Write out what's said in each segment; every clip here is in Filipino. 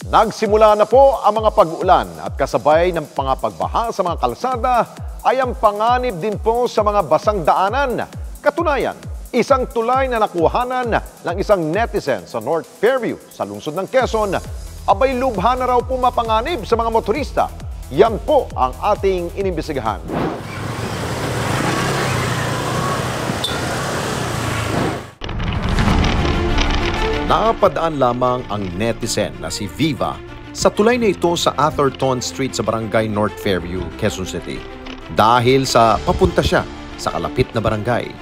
Nagsimula na po ang mga pag-ulan at kasabay ng mga pagbaha sa mga kalsada ay ang panganib din po sa mga basang daanan. Katunayan, isang tulay na nakuhanan ng isang netizen sa North Fairview sa lungsod ng Quezon, abay lubha na raw po mapanganib sa mga motorista. Yan po ang ating inimbestigahan. Napadaan lamang ang netizen na si Viva sa tulay na ito sa Atherton Street sa barangay North Fairview, Quezon City. Dahil sa papunta siya sa kalapit na barangay.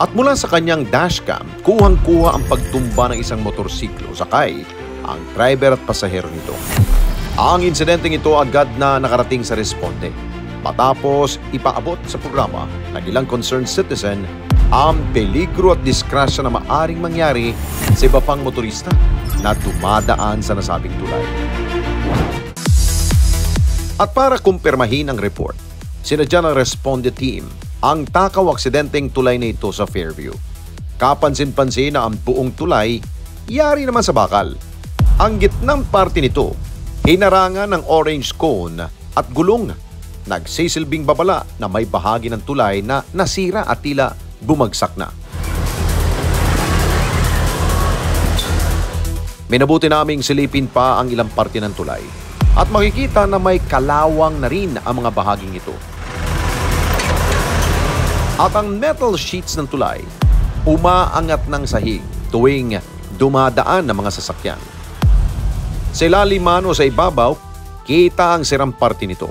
At mula sa kanyang dashcam, kuhang-kuha ang pagtumba ng isang motorsiklo sakay ang driver at pasahero nito. Ang insidenteng ito agad na nakarating sa responde. Matapos ipaabot sa programa ng ilang concerned citizen ang peligro at disgrasya na maaring mangyari sa iba pang motorista na dumadaan sa nasabing tulay. At para kumpirmahin ang report, sinadya ng responde team ang takaw aksidenteng tulay na ito sa Fairview. Kapansin-pansin na ang buong tulay yari naman sa bakal. Ang gitnang parte nito, hinarangan ng orange cone at gulong. Nagsisilbing babala na may bahagi ng tulay na nasira at tila bumagsak na. Minabuti naming silipin pa ang ilang parte ng tulay at makikita na may kalawang na rin ang mga bahaging ito. At ang metal sheets ng tulay umaangat ng sahig tuwing dumadaan ng mga sasakyan. Sa ilalim man o sa ibabaw, kita ang sirang parte nito.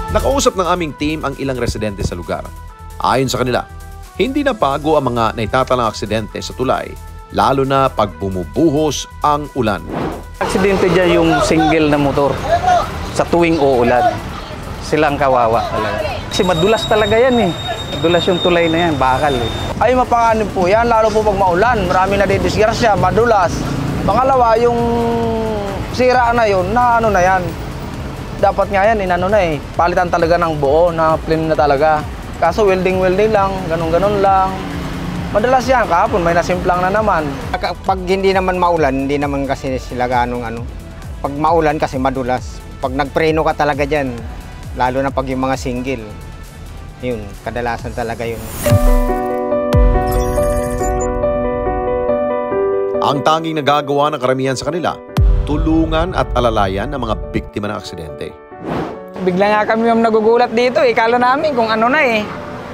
Nakausap ng aming team ang ilang residente sa lugar. Ayon sa kanila, hindi na bago ang mga naitatalang aksidente sa tulay, lalo na pag bumubuhos ang ulan. Aksidente dyan yung single na motor sa tuwing uulan. Silang kawawa talaga. Kasi madulas talaga yan eh. Madulas yung tulay na yan, bakal eh. Ay mapanganib po yan, lalo po pag maulan. Marami na didisgrasya, madulas. Pangalawa, yung sira na yun, na ano na yan. Dapat nga yan, inano na eh. Palitan talaga ng buo, na plain na talaga. Kaso welding lang, ganun-ganun lang. Madalas yan, kahapon may nasimplang na naman. Pag hindi naman maulan, hindi naman kasi sila ganong ano. Pag maulan kasi madulas. Pag nagpreno ka talaga dyan, lalo na pag yung mga single. Yun, kadalasan talaga yun. Ang tanging nagagawa ng karamihan sa kanila, tulungan at alalayan ng mga biktima ng aksidente. Bigla nga kami yung nagugulat dito eh. Kala namin kung ano na eh.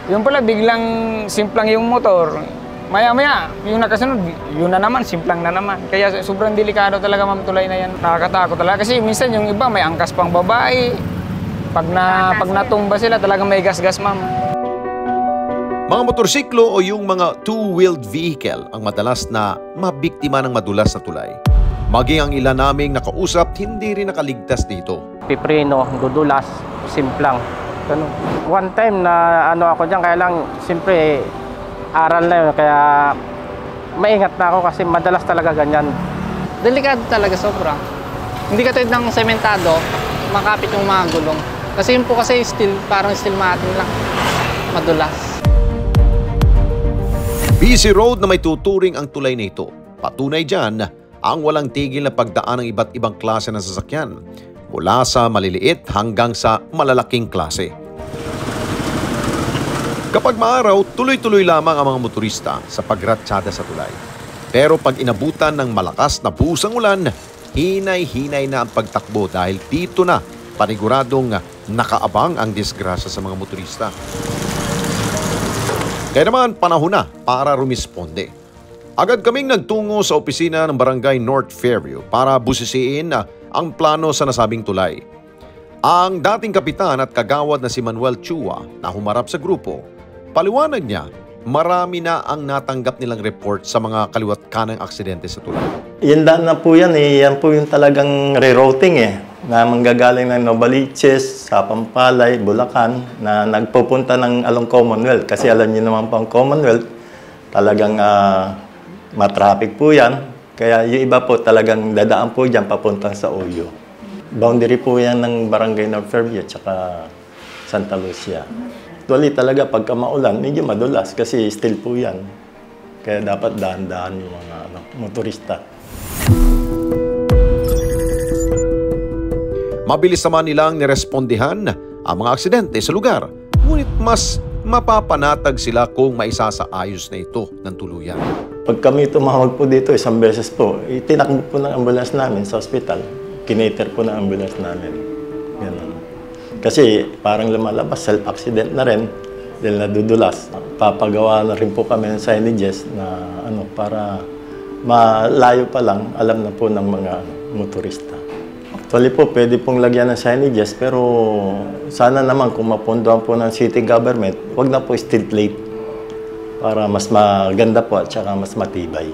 Yung pala biglang simplang yung motor. Maya-maya, yung nakasunod, yun na naman, simplang na naman. Kaya sobrang delikado talaga ma'am tulay na yan. Nakakatakot talaga kasi minsan yung iba may angkas pang babae. Pag natumba sila talagang may gas-gas ma'am. Mga motorsiklo o yung mga two-wheeled vehicle ang madalas na mabiktima ng madulas na tulay. Maging ang ilan naming nakausap, hindi rin nakaligtas dito. Pipreno, dudulas, simplang. Ganun. One time na ano ako dyan, kaya lang siyempre aral na yun. Kaya maingat na ako kasi madalas talaga ganyan. Delikado talaga sobra. Hindi katulad ng sementado, makapit yung mga gulong. Kasi yun po kasi steel, parang steel matin lang. Madulas. Busy road na may tuturing ang tulay na ito. Patunay dyan ang walang tigil na pagdaan ng iba't ibang klase ng sasakyan, mula sa maliliit hanggang sa malalaking klase. Kapag maaraw, tuloy-tuloy lamang ang mga motorista sa pagratsyada sa tulay. Pero pag inabutan ng malakas na busang ulan, hinay-hinay na ang pagtakbo dahil dito na paniguradong nakaabang ang disgrasya sa mga motorista. Kaya naman panahon na para rumisponde. Agad kaming nagtungo sa opisina ng Barangay North Fairview para busisiin ang plano sa nasabing tulay. Ang dating kapitan at kagawad na si Manuel Chua na humarap sa grupo, paliwanag niya, marami na ang natanggap nilang report sa mga kaliwat kanang aksidente sa tulay. Yan na po yan eh. Yan po yung talagang rerouting eh. Na manggagaling ng Novaliches, sa Pampalay, Bulacan, na nagpupunta ng along Commonwealth. Kasi alam niyo naman po ang Commonwealth, talagang matraffic po yan. Kaya yung iba po talagang dadaan po dyan papuntang sa Oyo. Boundary po yan ng Barangay North Fairview at saka Santa Lucia. Actually talaga pagka maulan, medyo madulas kasi still po yan. Kaya dapat dahan-dahan yung mga motorista. Mabilis naman nilang nirespondihan ang mga aksidente sa lugar. Ngunit mas mapapanatag sila kung maisasaayos na ito ng tuluyan. Pag kami tumawag po dito, isang beses po, itinakbo po ng ambulance namin sa ospital. Kinater po ng ambulance namin. Ganun. Kasi parang lumalabas, self-accident na rin dahil nadudulas. Papagawa na rin po kami ng signages na para malayo pa lang, alam na po ng mga motorista. Actually po, pwede pong lagyan ng signages, pero sana naman kung mapondohan po ng city government, wag na po street light para mas maganda po at saka mas matibay.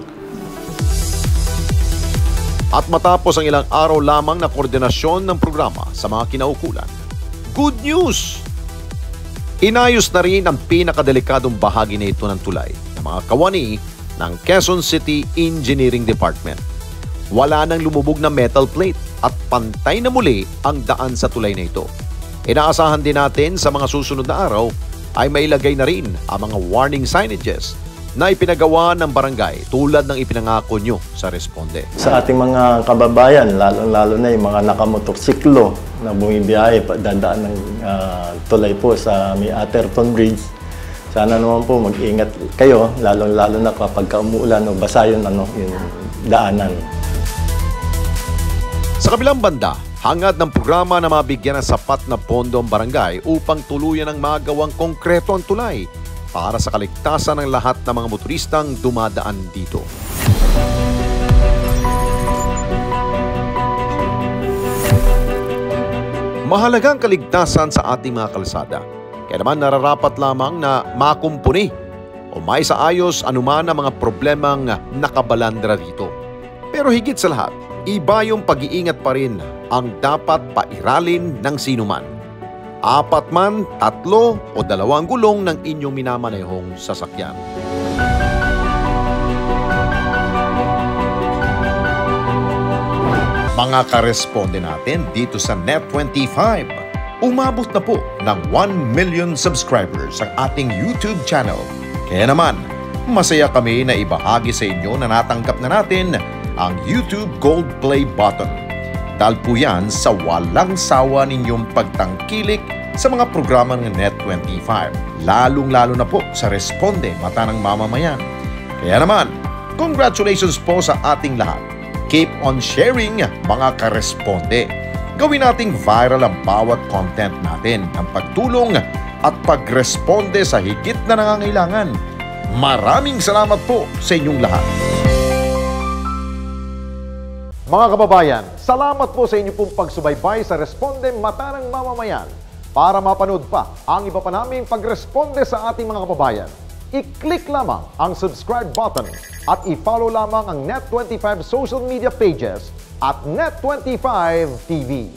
At matapos ang ilang araw lamang na koordinasyon ng programa sa mga kinaukulan, good news! Inayos na rin ang pinakadelikadong bahagi na ito ng tulay ng mga kawani ng Quezon City Engineering Department. Wala nang lumubog na metal plate at pantay na muli ang daan sa tulay na ito. Inaasahan din natin sa mga susunod na araw ay mailagay na rin ang mga warning signages na ipinagawa ng barangay tulad ng ipinangako nyo sa Responde. Sa ating mga kababayan, lalo na yung mga nakamotorsiklo na bumibiyahe, dadaan ng tulay po sa may Atherton Bridge, sana naman po mag-ingat kayo, lalo na kapag umuulan o basa yung daanan. Sa kabilang banda, hangad ng programa na mabigyan ng sapat na pondo ang barangay upang tuluyan ang magawang konkreto ang tulay para sa kaligtasan ng lahat ng mga motoristang dumadaan dito. Mahalagang kaligtasan sa ating mga kalsada. Kaya naman nararapat lamang na makumpuni o maisaayos anuman ang mga problemang nakabalandra dito. Pero higit sa lahat, iba yung pag-iingat pa rin ang dapat pairalin ng sinuman. 4 man, 3 o 2 gulong ng inyong minamanehong sasakyan. Mga karesponde natin dito sa Net25, umabot na po ng 1 million subscribers ang ating YouTube channel. Kaya naman, masaya kami na ibahagi sa inyo na natanggap na natin ang YouTube Gold Play button. Dahil po yan sa walang sawa ninyong pagtangkilik sa mga programa ng Net25, lalong-lalo na po sa Responde Mata ng Mamamayan. Kaya naman, congratulations po sa ating lahat. Keep on sharing mga karesponde. Gawin nating viral ang bawat content natin ng pagtulong at pagresponde sa higit na nangangailangan. Maraming salamat po sa inyong lahat. Mga kababayan, salamat po sa inyong pong pagsubaybay sa Responde Mata ng Mamamayan. Para mapanood pa ang iba pa naming pagresponde sa ating mga kababayan, i-click lamang ang subscribe button at i-follow lamang ang Net25 social media pages at Net25 TV.